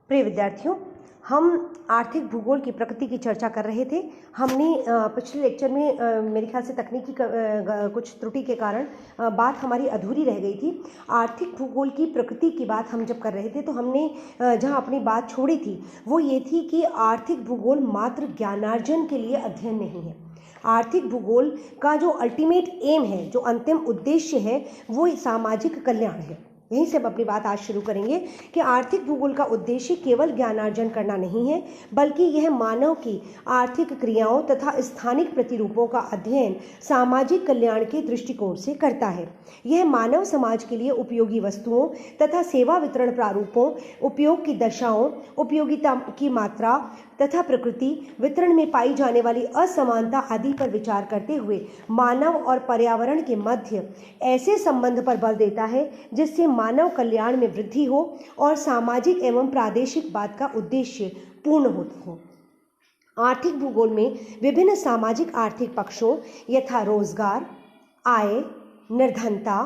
प्रिय विद्यार्थियों, हम आर्थिक भूगोल की प्रकृति की चर्चा कर रहे थे। हमने पिछले लेक्चर में मेरे ख्याल से तकनीकी कुछ त्रुटि के कारण बात हमारी अधूरी रह गई थी। आर्थिक भूगोल की प्रकृति की बात हम जब कर रहे थे तो हमने जहां अपनी बात छोड़ी थी वो ये थी कि आर्थिक भूगोल मात्र ज्ञानार्जन के लिए अध्ययन नहीं है। आर्थिक भूगोल का जो अल्टीमेट एम है, जो अंतिम उद्देश्य है, वो सामाजिक कल्याण है। यहीं से हम अपनी बात आज शुरू करेंगे कि आर्थिक भूगोल का उद्देश्य केवल ज्ञानार्जन करना नहीं है, बल्कि यह मानव की आर्थिक क्रियाओं तथा स्थानिक प्रतिरूपों का अध्ययन सामाजिक कल्याण के दृष्टिकोण से करता है। यह मानव समाज के लिए उपयोगी वस्तुओं तथा सेवा वितरण प्रारूपों, उपयोग की दशाओं, उपयोगिता की मात्रा तथा प्रकृति वितरण में पाई जाने वाली असमानता आदि पर विचार करते हुए मानव और पर्यावरण के मध्य ऐसे संबंध पर बल देता है जिससे मानव कल्याण में वृद्धि हो और सामाजिक एवं प्रादेशिक बात का उद्देश्य पूर्ण हो। आर्थिक भूगोल में विभिन्न सामाजिक आर्थिक पक्षों यथा रोजगार, आय, निर्धनता,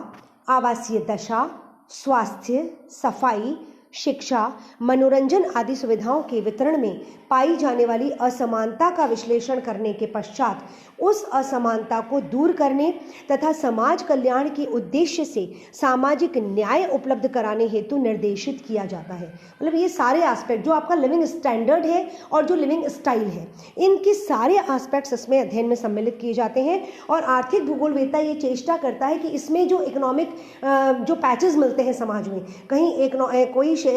आवासीय दशा, स्वास्थ्य, सफाई, शिक्षा, मनोरंजन आदि सुविधाओं के वितरण में पाई जाने वाली असमानता का विश्लेषण करने के पश्चात उस असमानता को दूर करने तथा समाज कल्याण के उद्देश्य से सामाजिक न्याय उपलब्ध कराने हेतु निर्देशित किया जाता है। मतलब ये सारे एस्पेक्ट, जो आपका लिविंग स्टैंडर्ड है और जो लिविंग स्टाइल है, इनके सारे एस्पेक्ट्स इसमें अध्ययन में सम्मिलित किए जाते हैं। और आर्थिक भूगोलवेत्ता ये चेष्टा करता है कि इसमें जो इकोनॉमिक जो पैचेस मिलते हैं समाज में, कहीं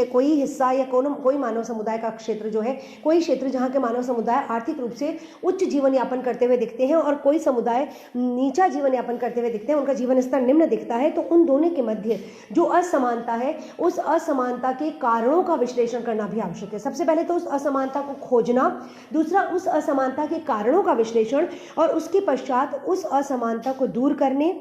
कोई हिस्सा या कोई मानव समुदाय का क्षेत्र जो है, कोई क्षेत्र जहाँ के मानव समुदाय आर्थिक रूप से उच्च जीवन यापन करते हुए दिखते हैं और कोई समुदाय नीचा जीवन यापन करते हुए दिखते हैं, उनका जीवन स्तर निम्न दिखता है, तो उन दोनों के मध्य जो असमानता है, उस असमानता के कारणों का विश्लेषण करना भी आवश्यक है। सबसे पहले तो उस असमानता को खोजना, दूसरा उस असमानता के कारणों का विश्लेषण, और उसके पश्चात उस असमानता को दूर करने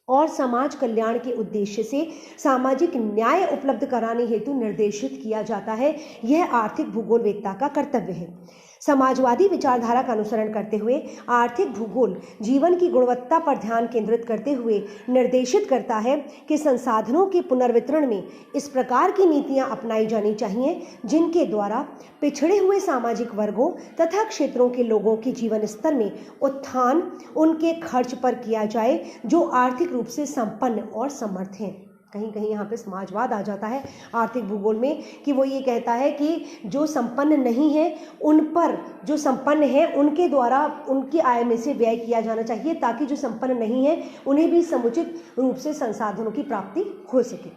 और समाज कल्याण के उद्देश्य से सामाजिक न्याय उपलब्ध कराने हेतु निर्देशित किया जाता है। यह आर्थिक भूगोलवेत्ता का कर्तव्य है। समाजवादी विचारधारा का अनुसरण करते हुए आर्थिक भूगोल जीवन की गुणवत्ता पर ध्यान केंद्रित करते हुए निर्देशित करता है कि संसाधनों के पुनर्वितरण में इस प्रकार की नीतियां अपनाई जानी चाहिए जिनके द्वारा पिछड़े हुए सामाजिक वर्गों तथा क्षेत्रों के लोगों के जीवन स्तर में उत्थान उनके खर्च पर किया जाए जो आर्थिक रूप से संपन्न और समर्थ हैं। कहीं कहीं यहाँ पे समाजवाद आ जाता है आर्थिक भूगोल में कि वो ये कहता है कि जो संपन्न नहीं है उन पर जो संपन्न है उनके द्वारा उनकी आय में से व्यय किया जाना चाहिए ताकि जो संपन्न नहीं है उन्हें भी समुचित रूप से संसाधनों की प्राप्ति हो सके।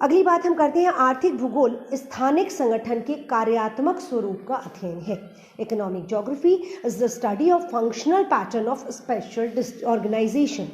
अगली बात हम करते हैं, आर्थिक भूगोल स्थानिक संगठन के कार्यात्मक स्वरूप का अध्ययन है। Economic geography is the study of functional pattern of special organisation.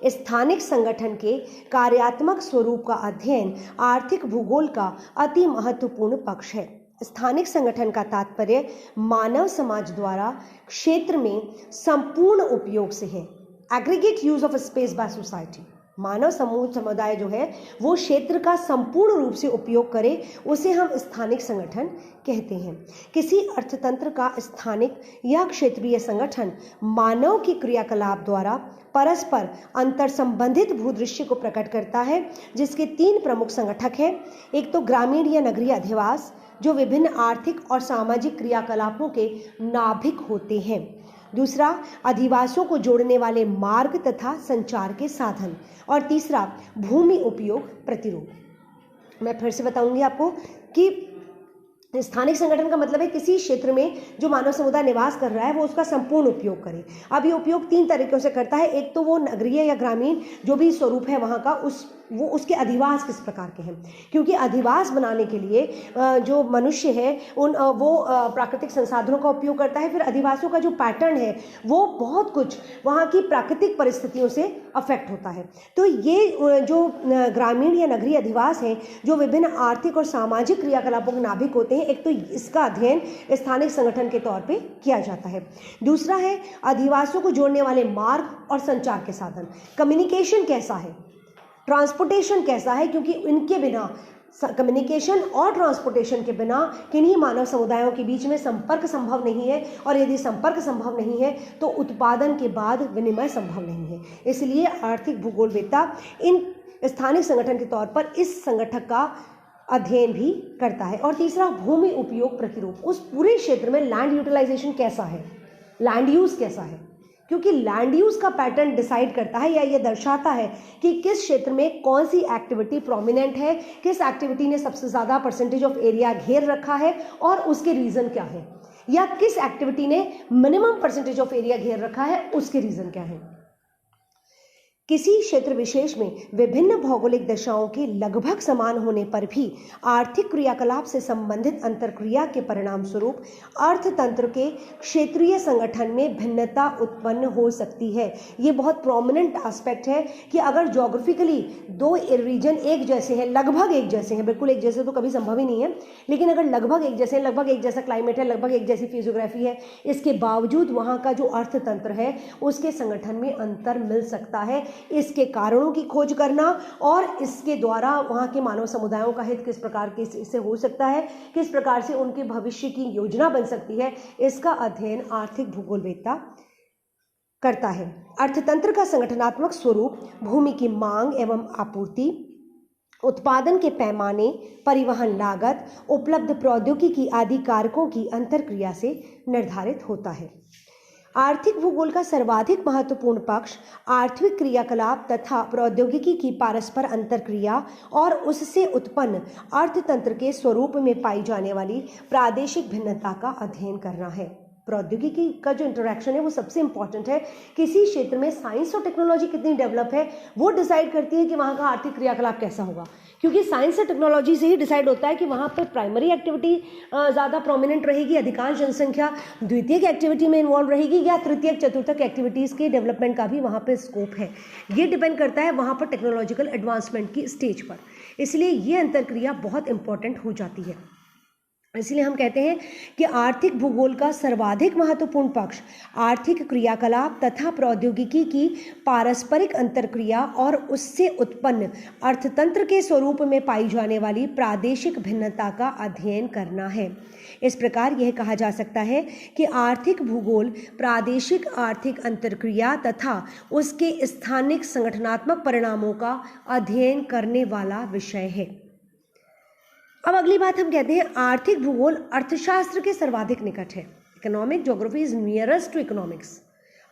स्थानिक संगठन के कार्यात्मक स्वरूप का अध्ययन आर्थिक भूगोल का अति महत्वपूर्ण पक्ष है। स्थानिक संगठन का तात्पर्य मानव समाज द्वारा क्षेत्र में संपूर्ण उपयोग से है। Aggregate use of space by society. मानव समुदाय जो है वो क्षेत्र का संपूर्ण रूप से उपयोग करे, उसे हम स्थानिक संगठन कहते हैं। किसी अर्थतंत्र का स्थानिक या क्षेत्रीय संगठन मानव की क्रियाकलाप द्वारा परस्पर अंतर संबंधित भूदृश्य को प्रकट करता है, जिसके तीन प्रमुख संगठक हैं। एक तो ग्रामीण या नगरीय अधिवास जो विभिन्न आर्थिक और सामाजिक क्रियाकलापों के नाभिक होते हैं। दूसरा, अधिवासों को जोड़ने वाले मार्ग तथा संचार के साधन। और तीसरा, भूमि उपयोग प्रतिरूप। मैं फिर से बताऊंगी आपको कि स्थानिक संगठन का मतलब है किसी क्षेत्र में जो मानव समुदाय निवास कर रहा है वो उसका संपूर्ण उपयोग करे। अब ये उपयोग तीन तरीकों से करता है। एक तो वो नगरीय या ग्रामीण जो भी स्वरूप है वहाँ का वो उसके अधिवास किस प्रकार के हैं, क्योंकि अधिवास बनाने के लिए जो मनुष्य है वो प्राकृतिक संसाधनों का उपयोग करता है। फिर अधिवासों का जो पैटर्न है वो बहुत कुछ वहाँ की प्राकृतिक परिस्थितियों से अफेक्ट होता है। तो ये जो ग्रामीण या नगरीय अधिवास हैं जो विभिन्न आर्थिक और सामाजिक क्रियाकलापों के नाभिक होते हैं, एक तो इसका अध्ययन स्थानिक संगठन के तौर पे किया जाता है। दूसरा है अधिवासों को जोड़ने वाले मार्ग और संचार के साधन। कम्युनिकेशन कैसा है, ट्रांसपोर्टेशन कैसा है, क्योंकि इनके बिना कम्युनिकेशन और ट्रांसपोर्टेशन के बिना किन्हीं मानव समुदायों के बीच में संपर्क संभव नहीं है, और यदि संपर्क संभव नहीं है तो उत्पादन के बाद विनिमय संभव नहीं है। इसलिए आर्थिक भूगोलवेत्ता इन स्थानिक संगठन के तौर पर इस संगठन का अध्ययन भी करता है। और तीसरा, भूमि उपयोग प्रतिरूप, उस पूरे क्षेत्र में लैंड यूटिलाइजेशन कैसा है, लैंड यूज़ कैसा है, क्योंकि लैंड यूज़ का पैटर्न डिसाइड करता है या ये दर्शाता है कि किस क्षेत्र में कौन सी एक्टिविटी प्रोमिनेंट है, किस एक्टिविटी ने सबसे ज़्यादा परसेंटेज ऑफ एरिया घेर रखा है और उसके रीज़न क्या है, या किस एक्टिविटी ने मिनिमम परसेंटेज ऑफ एरिया घेर रखा है, उसके रीज़न क्या है। किसी क्षेत्र विशेष में विभिन्न भौगोलिक दशाओं के लगभग समान होने पर भी आर्थिक क्रियाकलाप से संबंधित अंतरक्रिया के परिणाम स्वरूप अर्थतंत्र के क्षेत्रीय संगठन में भिन्नता उत्पन्न हो सकती है। ये बहुत प्रोमिनेंट एस्पेक्ट है कि अगर ज्योग्राफिकली दो रीजन एक जैसे हैं, लगभग एक जैसे हैं, बिल्कुल एक जैसे तो कभी संभव ही नहीं है, लेकिन अगर लगभग एक जैसे हैं, लगभग एक जैसा क्लाइमेट है, लगभग एक जैसी फिजियोग्राफी है, इसके बावजूद वहाँ का जो अर्थतंत्र है उसके संगठन में अंतर मिल सकता है। इसके कारणों की खोज करना और इसके द्वारा वहाँ के मानव समुदायों का हित किस प्रकार के इससे हो सकता है, किस प्रकार से उनके भविष्य की योजना बन सकती है, इसका अध्ययन आर्थिक भूगोलवेत्ता करता है। अर्थतंत्र का संगठनात्मक स्वरूप भूमि की मांग एवं आपूर्ति, उत्पादन के पैमाने, परिवहन लागत, उपलब्ध प्रौद्योगिकी आदि कारकों की अंतरक्रिया से निर्धारित होता है। आर्थिक भूगोल का सर्वाधिक महत्वपूर्ण पक्ष आर्थिक क्रियाकलाप तथा प्रौद्योगिकी की पारस्पर अंतरक्रिया और उससे उत्पन्न अर्थतंत्र के स्वरूप में पाई जाने वाली प्रादेशिक भिन्नता का अध्ययन करना है। प्रौद्योगिकी का जो इंटरेक्शन है वो सबसे इंपॉर्टेंट है। किसी क्षेत्र में साइंस और टेक्नोलॉजी कितनी डेवलप है वो डिसाइड करती है कि वहाँ का आर्थिक क्रियाकलाप कैसा होगा, क्योंकि साइंस और टेक्नोलॉजी से ही डिसाइड होता है कि वहाँ पर प्राइमरी एक्टिविटी ज़्यादा प्रोमिनेंट रहेगी, अधिकांश जनसंख्या द्वितीयक एक्टिविटी में इन्वॉल्व रहेगी, या तृतीयक चतुर्थक एक्टिविटीज़ के डेवलपमेंट का भी वहाँ पर स्कोप है। ये डिपेंड करता है वहाँ पर टेक्नोलॉजिकल एडवांसमेंट की स्टेज पर, इसलिए ये अंतरक्रिया बहुत इंपॉर्टेंट हो जाती है। इसलिए हम कहते हैं कि आर्थिक भूगोल का सर्वाधिक महत्वपूर्ण पक्ष आर्थिक क्रियाकलाप तथा प्रौद्योगिकी की पारस्परिक अंतरक्रिया और उससे उत्पन्न अर्थतंत्र के स्वरूप में पाई जाने वाली प्रादेशिक भिन्नता का अध्ययन करना है। इस प्रकार यह कहा जा सकता है कि आर्थिक भूगोल प्रादेशिक आर्थिक अंतरक्रिया तथा उसके स्थानिक संगठनात्मक परिणामों का अध्ययन करने वाला विषय है। अब अगली बात हम कहते हैं आर्थिक भूगोल अर्थशास्त्र के सर्वाधिक निकट है। Economic geography is nearest to economics.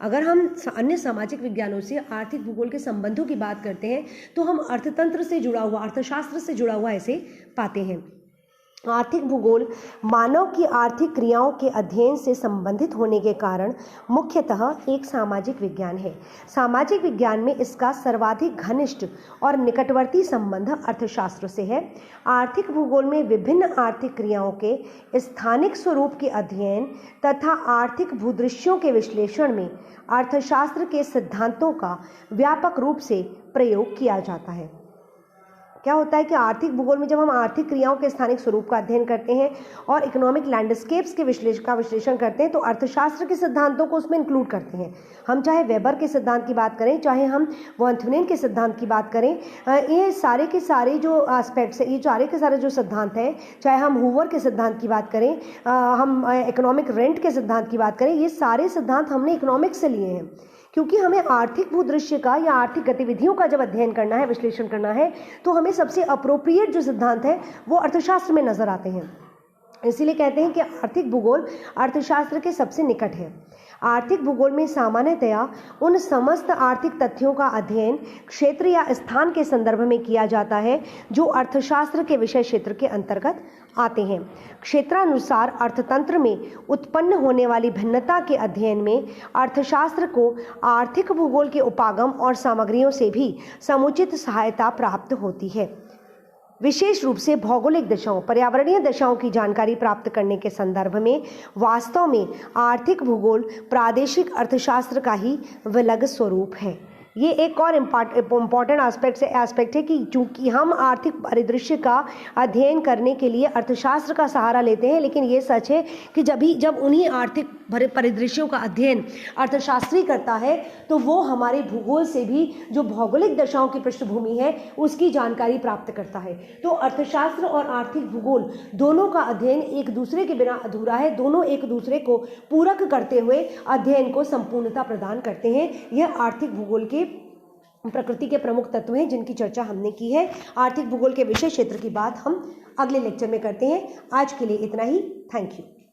अगर हम अन्य सामाजिक विज्ञानों से आर्थिक भूगोल के संबंधों की बात करते हैं तो हम अर्थतंत्र से जुड़ा हुआ, अर्थशास्त्र से जुड़ा हुआ ऐसे पाते हैं। आर्थिक भूगोल मानव की आर्थिक क्रियाओं के अध्ययन से संबंधित होने के कारण मुख्यतः एक सामाजिक विज्ञान है। सामाजिक विज्ञान में इसका सर्वाधिक घनिष्ठ और निकटवर्ती संबंध अर्थशास्त्र से है। आर्थिक भूगोल में विभिन्न आर्थिक क्रियाओं के स्थानिक स्वरूप के अध्ययन तथा आर्थिक भूदृश्यों के विश्लेषण में अर्थशास्त्र के सिद्धांतों का व्यापक रूप से प्रयोग किया जाता है। क्या होता है कि आर्थिक भूगोल में जब हम आर्थिक क्रियाओं के स्थानिक स्वरूप का अध्ययन करते हैं और इकोनॉमिक लैंडस्केप्स के विश्लेषण करते हैं तो अर्थशास्त्र के सिद्धांतों को उसमें इंक्लूड करते हैं। हम चाहे वेबर के सिद्धांत की बात करें, चाहे हम वॉन थ्यूनेन के सिद्धांत की बात करें, ये सारे के सारे जो एस्पेक्ट्स है, ये सारे के सारे जो सिद्धांत हैं, चाहे हम हूवर के सिद्धांत की बात करें, हम इकोनॉमिक रेंट के सिद्धांत की बात करें, ये सारे सिद्धांत हमने इकोनॉमिक्स से लिए हैं, क्योंकि हमें आर्थिक भूदृश्य का या आर्थिक गतिविधियों का जब अध्ययन करना है, विश्लेषण करना है, तो हमें सबसे अप्रोप्रिएट जो सिद्धांत है वो अर्थशास्त्र में नजर आते हैं। इसीलिए कहते हैं कि आर्थिक भूगोल अर्थशास्त्र के सबसे निकट है। आर्थिक भूगोल में सामान्यतया उन समस्त आर्थिक तथ्यों का अध्ययन क्षेत्र या स्थान के संदर्भ में किया जाता है जो अर्थशास्त्र के विषय क्षेत्र के अंतर्गत आते हैं। क्षेत्रानुसार अर्थतंत्र में उत्पन्न होने वाली भिन्नता के अध्ययन में अर्थशास्त्र को आर्थिक भूगोल के उपागम और सामग्रियों से भी समुचित सहायता प्राप्त होती है। विशेष रूप से भौगोलिक दशाओं, पर्यावरणीय दशाओं की जानकारी प्राप्त करने के संदर्भ में वास्तव में आर्थिक भूगोल प्रादेशिक अर्थशास्त्र का ही विलग स्वरूप है। ये एक और इम्पॉर्टेंट एस्पेक्ट है कि चूंकि हम आर्थिक परिदृश्य का अध्ययन करने के लिए अर्थशास्त्र का सहारा लेते हैं, लेकिन ये सच है कि जब उन्हीं आर्थिक परिदृश्यों का अध्ययन अर्थशास्त्री करता है तो वो हमारे भूगोल से भी जो भौगोलिक दशाओं की पृष्ठभूमि है उसकी जानकारी प्राप्त करता है। तो अर्थशास्त्र और आर्थिक भूगोल दोनों का अध्ययन एक दूसरे के बिना अधूरा है। दोनों एक दूसरे को पूरक करते हुए अध्ययन को संपूर्णता प्रदान करते हैं। यह आर्थिक भूगोल के प्रकृति के प्रमुख तत्व हैं जिनकी चर्चा हमने की है। आर्थिक भूगोल के विषय क्षेत्र की बात हम अगले लेक्चर में करते हैं। आज के लिए इतना ही। Thank you.